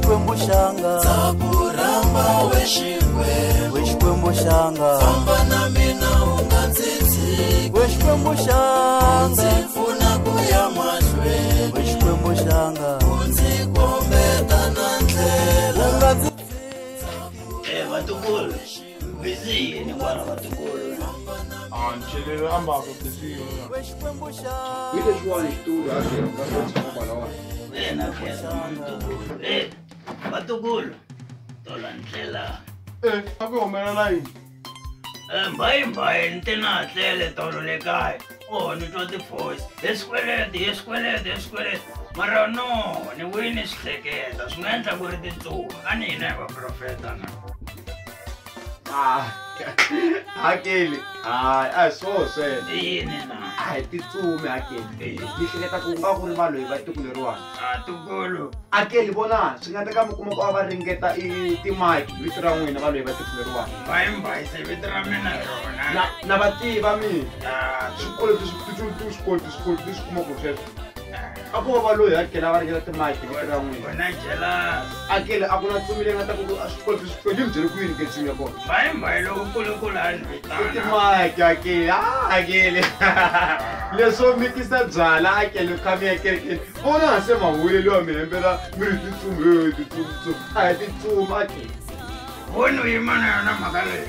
Weshkwembu shanga Takuramba Weshkwembu shanga Famba na mina unganzizi Weshkwembu shanga Unzifuna kuya mashwe Weshkwembu shanga Unzikombeta na ndlela Vatukulu busy ni kwana vatukulu Chilele amba kutisiyo. Weshkwembu shanga Ile shwali studio ake ngakho balawa. wena khesa vatukulu vatukulu tola ndlela Akuhumelela yini? mbayimbayi ni tina tlele tolo le kaya ni twa ti-voice hi swikweleti mara no ni wini swihleketa swi nga endla ku ri titsuma a ni hina hi vaprofeta na Akeli. Ai so se. i yini na Ai titsumi akeli. Lihleketa ku nga ku ri vanhu va tikuleriwana. tukulu Akeli bona swi nga teka mi kuma ku va ringeta ti-mic vito ra n'wina vanhu va tikuleriwana. mbayimbayi se vito ra mina hi rona Na vativa mina. Swikweleti swikweleti swi kuma ku sweswo. A ku va loyi akeli va ringeta ti-mic vito ra n'wina. wena jealous Akeli a ku na tsumile nga ta ku swikweleti swikweleti mi byele ku yini ke tsumi ya kona. mbayimbayi loko kulukulu a ni vitana Timaki akeli. Akeli. Leswo mikisa byala akeli khami akeli. Bona se mahuleli wa mina mbela mi ri titsumi. A hi titsumi akeli. woni u yima na yona mhaka leyi